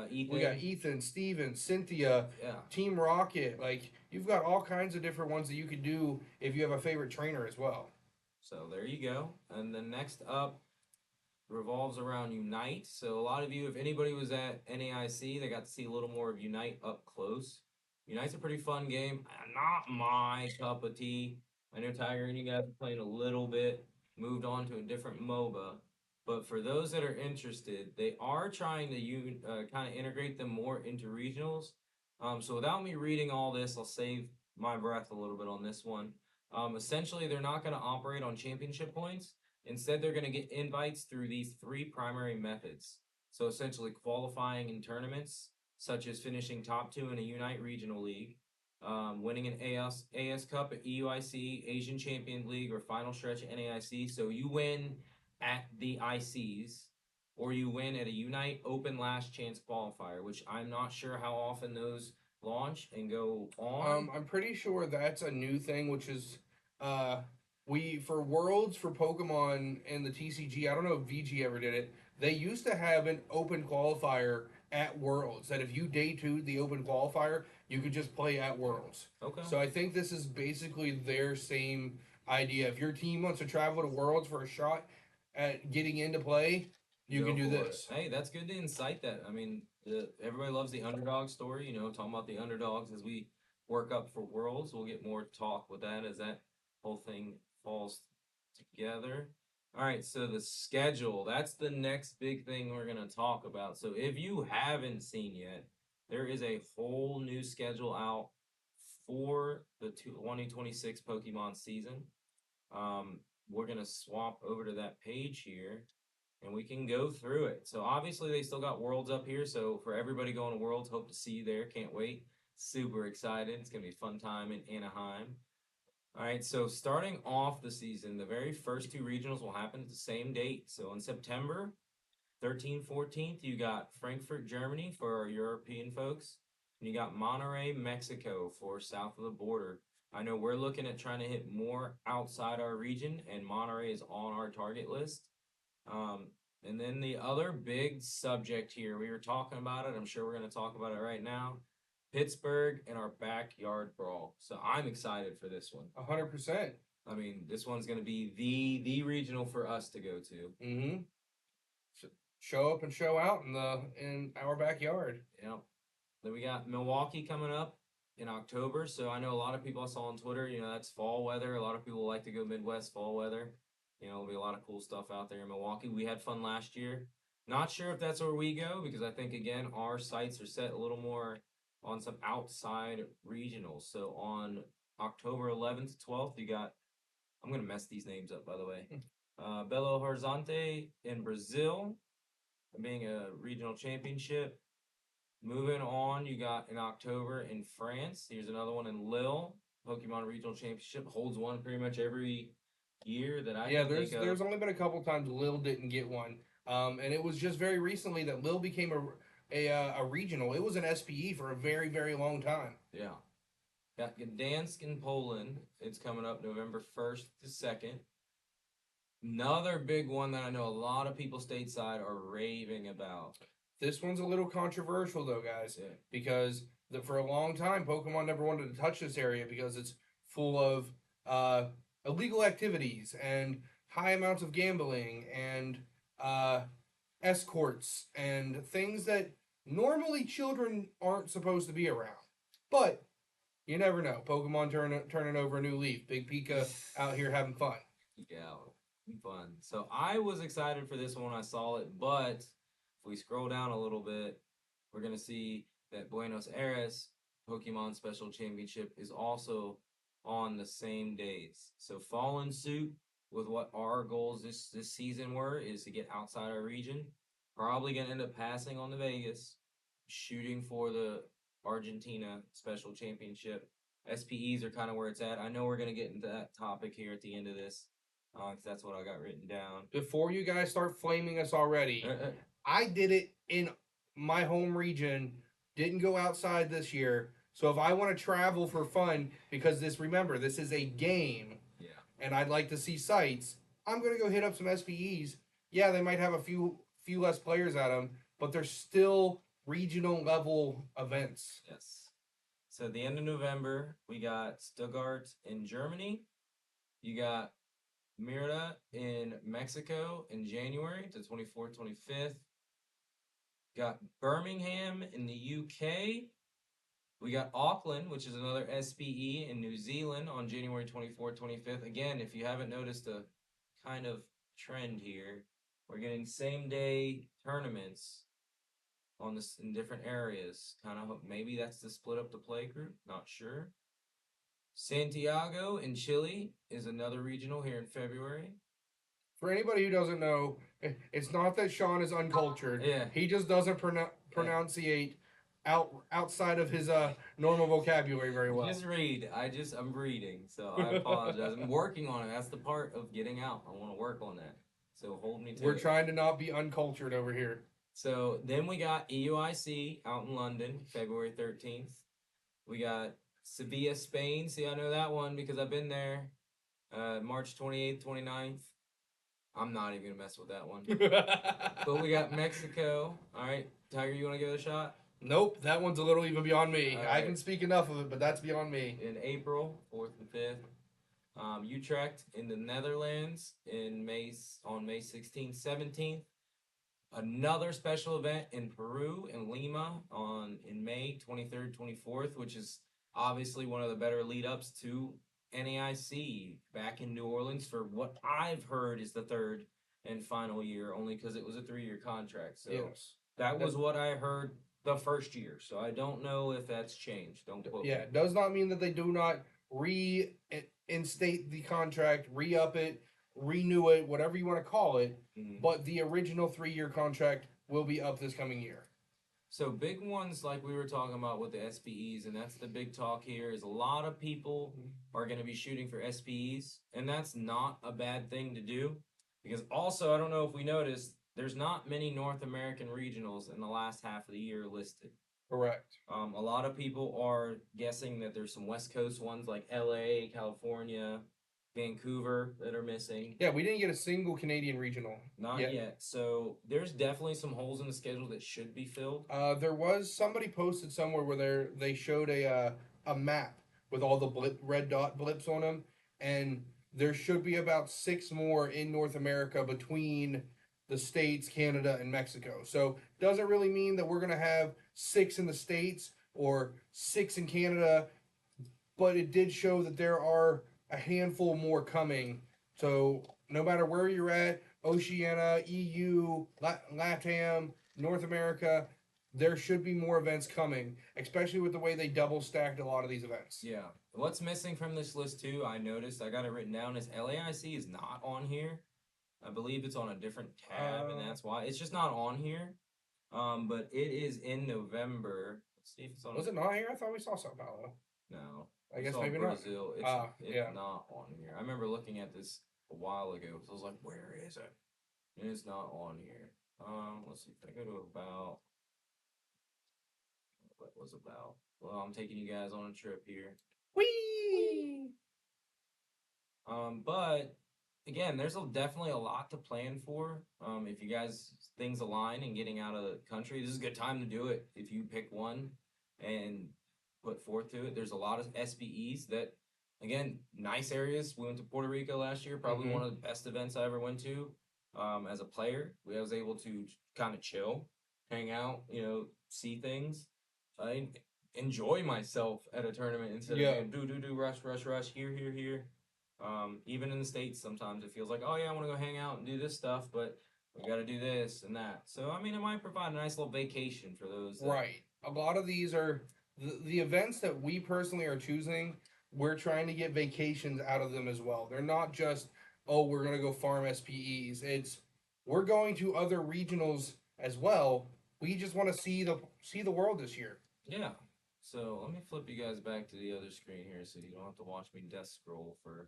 Ethan. We got Ethan, Steven, Cynthia, Team Rocket. Like, you've got all kinds of different ones that you could do if you have a favorite trainer as well. So there you go. And the next up revolves around Unite. So a lot of you, if anybody was at NAIC, they got to see a little more of Unite up close. Unite's a pretty fun game. Not my cup of tea. I know Tiger and you guys are playing a little bit, moved on to a different MOBA. But for those that are interested, they are trying to kind of integrate them more into regionals. So without me reading all this, I'll save my breath a little bit on this one. Essentially, they're not going to operate on championship points. Instead, they're going to get invites through these 3 primary methods. So essentially qualifying in tournaments, such as finishing top 2 in a Unite Regional League, winning an AS Cup at EUIC, Asian Champion League, or final stretch at NAIC. So you win at the ICs, or you win at a Unite Open Last Chance qualifier, which I'm not sure how often those launch and go on. I'm pretty sure that's a new thing, which is we for Worlds for Pokemon and the TCG. I don't know if VG ever did it. They used to have an open qualifier at Worlds that if you day 2 the open qualifier, you could just play at Worlds. Okay. So I think this is basically their same idea. If your team wants to travel to Worlds for a shot at getting into play, you can do this. Hey, that's good to incite that. I mean, everybody loves the underdog story, talking about the underdogs as we work up for Worlds. We'll get more talk with that as that whole thing falls together. All right, so the schedule, that's the next big thing we're going to talk about. So if you haven't seen yet, there is a whole new schedule out for the 2026 Pokemon season. We're going to swap over to that page here and we can go through it. So obviously they still got Worlds up here. So for everybody going to Worlds, hope to see you there. Can't wait. Super excited. It's going to be a fun time in Anaheim. All right, so starting off the season, the very first 2 regionals will happen at the same date. So on September 13th, 14th, you got Frankfurt, Germany for our European folks. And you got Monterrey, Mexico for south of the border. I know we're looking at trying to hit more outside our region, and Monterrey is on our target list. And then the other big subject here, we were talking about it. I'm sure we're going to talk about it right now. Pittsburgh and our backyard brawl. So I'm excited for this one. 100%. I mean, this one's going to be the regional for us to go to. Mm-hmm. Show up and show out in our backyard. Yep. Then we got Milwaukee coming up in October. So I know a lot of people I saw on Twitter, that's fall weather. A lot of people like to go Midwest fall weather. There'll be a lot of cool stuff out there in Milwaukee. We had fun last year. Not sure if that's where we go because I think, again, our sights are set a little more on some outside regionals. So on October 11th, 12th, you got, I'm going to mess these names up, by the way, Belo Horizonte in Brazil, being a regional championship. Moving on, you got in October in France. Here's another one in Lille. Pokemon Regional Championship holds one pretty much every year that I Yeah, can think of. there's only been a couple times Lil didn't get one, and it was just very recently that Lil became a regional. It was an SPE for a very long time. Yeah. Got Gdansk in Poland. It's coming up November 1st to 2nd. Another big one that I know a lot of people stateside are raving about. This one's a little controversial though, guys, Yeah. because for a long time Pokemon never wanted to touch this area because it's full of uh, illegal activities and high amounts of gambling and uh, escorts and things that normally children aren't supposed to be around. But you never know. Pokemon turning over a new leaf. Big Pika out here having fun. Yeah, fun. So I was excited for this one when I saw it, but if we scroll down a little bit, we're gonna see that Buenos Aires Pokemon Special Championship is also on the same days. So fall in suit with what our goals this season were is to get outside our region. Probably gonna end up passing on the Vegas, shooting for the Argentina Special Championship. SPEs are kind of where it's at. I know we're gonna get into that topic here at the end of this, because that's what I got written down. Before you guys start flaming us already, I did it in my home region. Didn't go outside this year. So if I want to travel for fun, because remember, this is a game, Yeah. and I'd like to see sights, I'm gonna go hit up some SPEs. Yeah, they might have a few less players at them, but they're still regional level events. Yes. So at the end of November, we got Stuttgart in Germany. You got Mérida in Mexico in January to 24th, 25th. Got Birmingham in the UK. We got Auckland, which is another SPE in New Zealand on January 24th, 25th. Again, if you haven't noticed a kind of trend here, we're getting same day tournaments on this in different areas. Kind of maybe that's to split up the play group, not sure. Santiago in Chile is another regional here in February. For anybody who doesn't know, it's not that Shawn is uncultured. Yeah. He just doesn't pronunciate outside of his normal vocabulary very well. Just read. I'm reading, so I apologize. I'm working on it. That's the part of getting out. I want to work on that. So hold me to We're it. trying to not be uncultured over here. So then we got EUIC out in London, February 13th. We got Sevilla, Spain. See, I know that one because I've been there. March 28th, 29th. I'm not even gonna mess with that one. But we got Mexico. All right, Tiger, you want to give it a shot? Nope, that one's a little even beyond me. All I right. can speak enough of it, but that's beyond me. In April 4th and 5th. Utrecht in the Netherlands on May 16th, 17th. Another special event in Peru in Lima in May 23rd, 24th, which is obviously one of the better lead ups to NAIC back in New Orleans for what I've heard is the third and final year, only because it was a 3-year contract. So Yes. that was what I heard the first year. So I don't know if that's changed. Don't quote me. Yeah, does not mean that they do not reinstate the contract, re-up it, renew it, whatever you want to call it. Mhm. But the original 3-year contract will be up this coming year. So big ones like we were talking about with the SPEs, and that's the big talk here, is a lot of people are going to be shooting for SPEs, and that's not a bad thing to do. Because also, I don't know if we noticed, there's not many North American regionals in the last half of the year listed. Correct. A lot of people are guessing that there's some West Coast ones like LA, California, Vancouver that are missing. Yeah, we didn't get a single Canadian regional. Not yet. So there's definitely some holes in the schedule that should be filled. There was somebody posted somewhere where they showed a map with all the red dot blips on them, and there should be about 6 more in North America between the States, Canada, and Mexico. So doesn't really mean that we're gonna have 6 in the States or 6 in Canada, but it did show that there are a handful more coming. So no matter where you're at, Oceania, EU, LATAM, North America, there should be more events coming, especially with the way they double stacked a lot of these events. Yeah. What's missing from this list too, I noticed, I got it written down, is LAIC is not on here. I believe it's on a different tab, and that's why. It's just not on here. But it is in November. Let's see if it's on. Was it not here? I thought we saw Sao Paulo. No, I we guess saw maybe not. Brazil. It's Yeah. not on here. I remember looking at this a while ago. So I was like, where is it? And it's not on here. Let's see if I go to about. What was about? Well, I'm taking you guys on a trip here. Whee! But again, there's definitely a lot to plan for. If you guys things align and getting out of the country, this is a good time to do it. If you pick one and put forth to it, there's a lot of SBEs that, again, nice areas. We went to Puerto Rico last year, probably one of the best events I ever went to. As a player, I was able to kind of chill, hang out, see things. I enjoy myself at a tournament instead of Yeah. being do rush here. Even in the States, sometimes it feels like, oh yeah, I want to go hang out and do this stuff, but we got to do this and that. So, I mean, it might provide a nice little vacation for those. Right. A lot of these are the events that we personally are choosing. We're trying to get vacations out of them as well. They're not just, oh, we're gonna go farm SPEs. It's we're going to other regionals as well. We just want to see the world this year. Yeah. So let me flip you guys back to the other screen here so you don't have to watch me death scroll for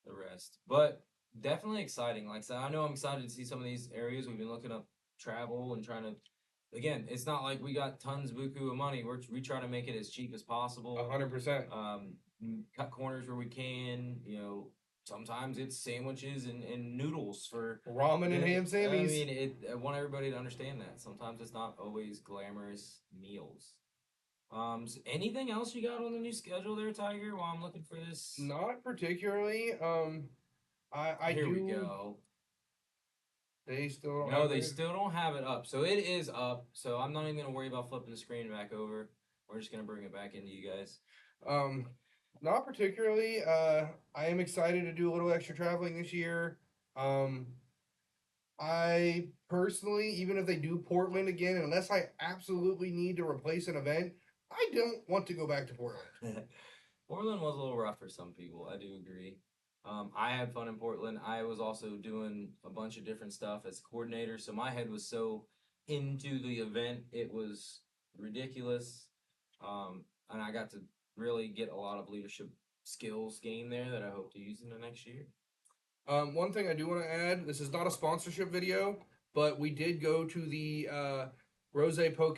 the rest. But definitely exciting. Like I said, I know I'm excited to see some of these areas. We've been looking up travel and trying to. Again, it's not like we got tons buku of money. We try to make it as cheap as possible. 100%. Cut corners where we can. Sometimes it's sandwiches and noodles for Ramen and ham I sammies. mean, I want everybody to understand that. Sometimes it's not always glamorous meals. So anything else you got on the new schedule there, Tiger? While I'm looking for this, Not particularly. I here we do. go. They still don't No, have they it. still don't have it up. So it is up. So I'm not even gonna worry about flipping the screen back over. We're just gonna bring it back into you guys. Um, Not particularly. I am excited to do a little extra traveling this year. Um, I personally, even if they do Portland again, unless I absolutely need to replace an event, I don't want to go back to Portland. Portland was a little rough for some people. I do agree. I had fun in Portland. I was also doing a bunch of different stuff as a coordinator, so my head was so into the event it was ridiculous. And I got to really get a lot of leadership skills gained there that I hope to use in the next year. One thing I do want to add, this is not a sponsorship video, but we did go to the Rose Poke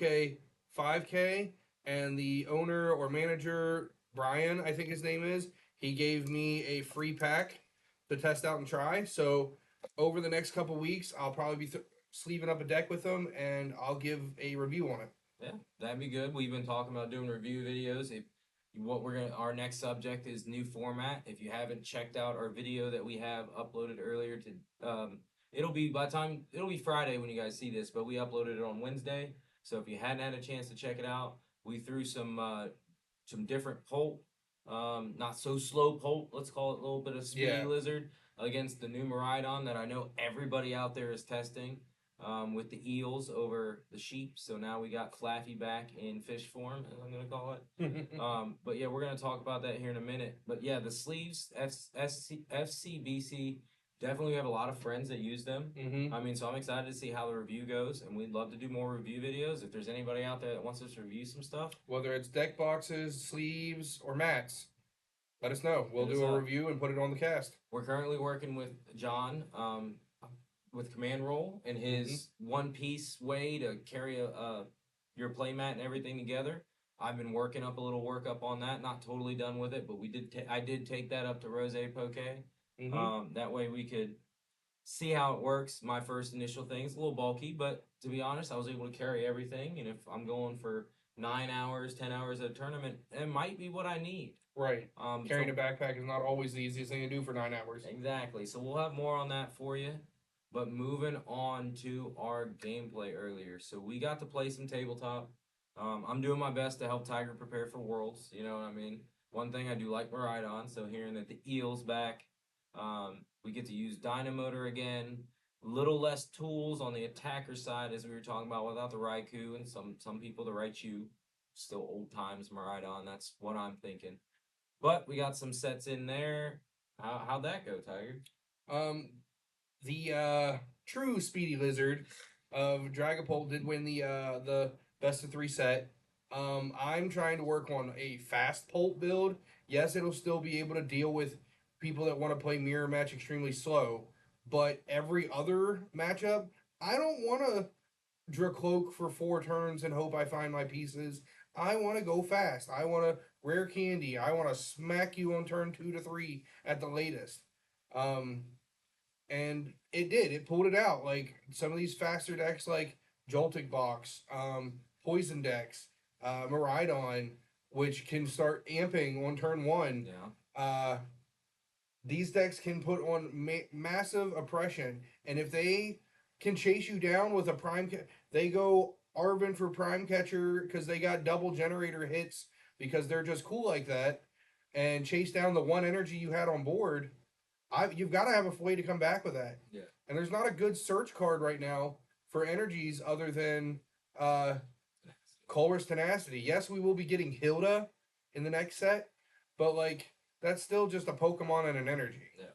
5K, and the owner or manager, Brian, I think his name is, he gave me a free pack to test out and try. So over the next couple weeks, I'll probably be sleeving up a deck with him, and I'll give a review on it. Yeah, that'd be good. We've been talking about doing review videos. If our next subject is new format. If you haven't checked out our video that we have uploaded earlier it'll be it'll be Friday when you guys see this, but we uploaded it on Wednesday. So if you hadn't had a chance to check it out, we threw some different pulp, not so slow pulp. Let's call it a little bit of speedy Yeah. lizard against the new Maridon that I know everybody out there is testing with the eels over the sheep. So now we got Flaffy back in fish form, as I'm going to call it. But yeah, we're going to talk about that here in a minute. But yeah, the sleeves, FCBC, definitely have a lot of friends that use them. Mm-hmm. I mean, so I'm excited to see how the review goes, and we'd love to do more review videos. If there's anybody out there that wants us to review some stuff, Whether it's deck boxes, sleeves, or mats, let us know. We'll hit us do a up. review and put it on the cast. We're currently working with John with Command Roll and his one piece way to carry your playmat and everything together. I've been working up a little workup on that. Not totally done with it, but I did take that up to Rose Poke. That way we could see how it works. My first initial thing is a little bulky, but to be honest, I was able to carry everything. And if I'm going for 9 hours, 10 hours at a tournament, it might be what I need. Right. Carrying So a backpack is not always the easiest thing to do for 9 hours. exactly. So we'll have more on that for you. But moving on to our gameplay earlier. So we got to play some tabletop. I'm doing my best to help Tiger prepare for Worlds. You know what I mean? One thing I do like Maridon. So hearing that the Eel's back, we get to use Dynamotor again. Little less tools on the attacker side, as we were talking about, without the Raikou and some people the Raichu. Still old times Maridon. That's what I'm thinking. But we got some sets in there. How'd that go, Tiger? The true Speedy Lizard of Dragapult did win the best of 3 set. I'm trying to work on a fast Pult build. Yes, it'll still be able to deal with people that want to play mirror match extremely slow, but every other matchup, I don't want to Dracloak for 4 turns and hope I find my pieces. I want to go fast. I want to rare candy. I want to smack you on turn 2 to 3 at the latest. Um, and it did. It pulled it out. Like some of these faster decks, like Joltic Box, Poison decks, Miraidon, which can start amping on turn 1. Yeah. These decks can put on massive oppression, and if they can chase you down with a they go Arvin for prime catcher because they got double generator hits because they're just cool like that, and chase down the 1 energy you had on board. You've got to have a way to come back with that. Yeah. And there's not a good search card right now for energies other than uh, Colress Tenacity. Yes, we will be getting Hilda in the next set, but like that's still just a Pokemon and an energy. Yeah.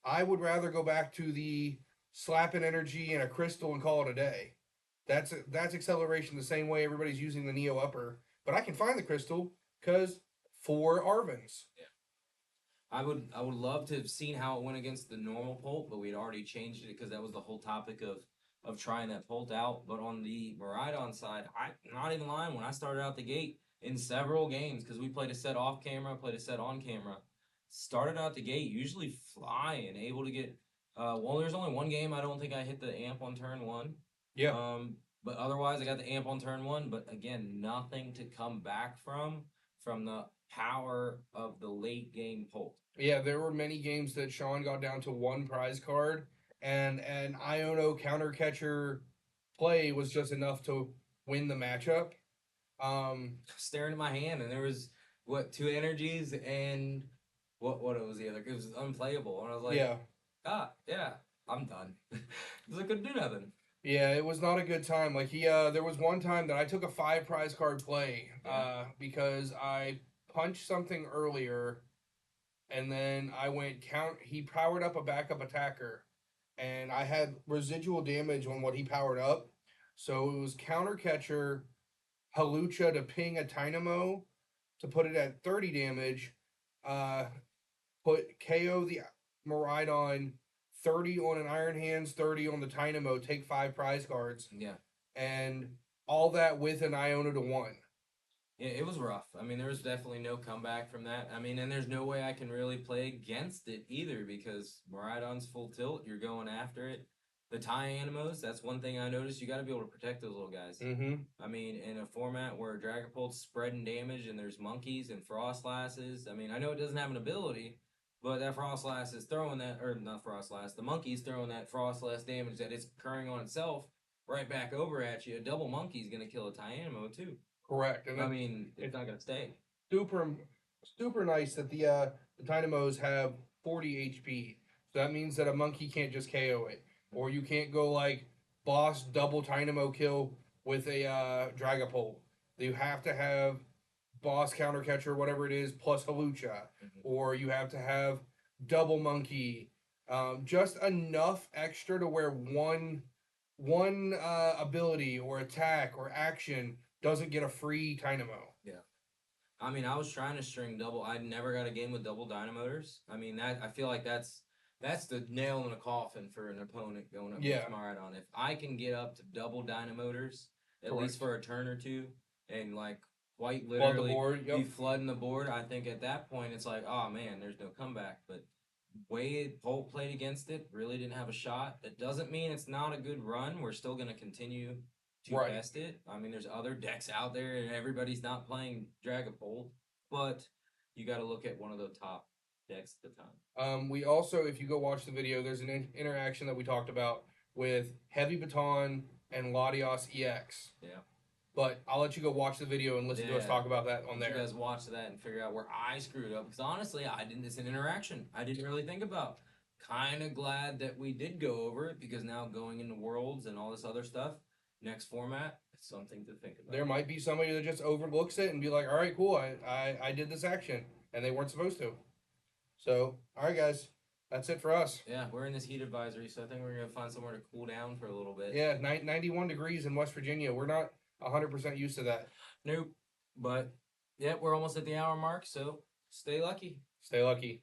I would rather go back to the slap an energy and a crystal and call it a day. That's acceleration the same way everybody's using the Neo Upper, but I can find the crystal because 4 Arvins. Yeah. I would love to have seen how it went against the normal Pult, but we'd already changed it because that was the whole topic of trying that Pult out. But on the Miraidon side, I'm not even lying. When I started out the gate in several games, because we played a set off camera, played a set on camera, started out the gate usually flying, able to get. Well, there's only one game I don't think I hit the amp on turn 1. Yeah. But otherwise I got the amp on turn 1. But again, nothing to come back from the power of the late game Pult. Yeah, there were many games that Shawn got down to 1 prize card, and an Iono counter catcher play was just enough to win the matchup. Staring at my hand, and there was what 2 energies and what it was the other. It was unplayable, and I was like, yeah, I'm done. Because I couldn't do nothing. Yeah, it was not a good time. Like there was one time that I took a 5 prize card play, because I punched something earlier, and then I went count. He powered up a backup attacker, and I had residual damage on what he powered up, so it was counter catcher, Halucha to ping a Dynamo to put it at 30 damage, put KO the Miraidon, 30 on an Iron Hands, 30 on the Dynamo, take 5 prize cards. Yeah. And all that with an Iona to 1. Yeah, it was rough. I mean, there was definitely no comeback from that. I mean, and there's no way I can really play against it either because Miraidon's full tilt. You're going after it. The Tyanimos, that's one thing I noticed. You got to be able to protect those little guys. Mm-hmm. I mean, in a format where Dragapult's spreading damage and there's monkeys and Frostlasses. I mean, I know it doesn't have an ability, but that Frostlass is throwing that, or not Frostlass, the monkey's throwing that Frostlass damage that it's occurring on itself right back over at you. A double monkey's going to kill a Tyanimo too. Correct. And I mean, it's not going to stay. Super nice that the Dynamos have 40 HP. So that means that a monkey can't just KO it. Or you can't go like boss double Dynamo kill with a Dragapult. You have to have boss counter catcher, whatever it is, plus Halucha. Or you have to have double monkey. Just enough extra to where one ability or attack or action doesn't get a free Dynamo. Yeah. I mean, I was trying to string double. I never got a game with double Dynamotors. I mean, I feel like that's the nail in the coffin for an opponent going up against Miraidon. If I can get up to double Dynamotors, at least for a turn or two, and like quite literally be flooding the board, I think at that point it's like, oh man, there's no comeback. But way Pult played against it, really didn't have a shot. It doesn't mean it's not a good run. We're still going to continue to test it. I mean, there's other decks out there, and everybody's not playing Dragapult, but you got to look at one of the top decks at the time. We also, if you go watch the video, there's an interaction that we talked about with Heavy Baton and Latios EX. Yeah. But I'll let you go watch the video and listen to us talk about that on there. You guys watch that and figure out where I screwed up. Because honestly, it's an interaction I didn't really think about. Kind of glad that we did go over it because now going into Worlds and all this other stuff, next format, it's something to think about. There might be somebody that just overlooks it and be like, all right, cool, I did this action. And they weren't supposed to. So, all right, guys. That's it for us. Yeah, we're in this heat advisory, so I think we're gonna find somewhere to cool down for a little bit. Yeah, 91 degrees in West Virginia. We're not 100% used to that. Nope. But yeah, we're almost at the hour mark, so stay lucky. Stay lucky.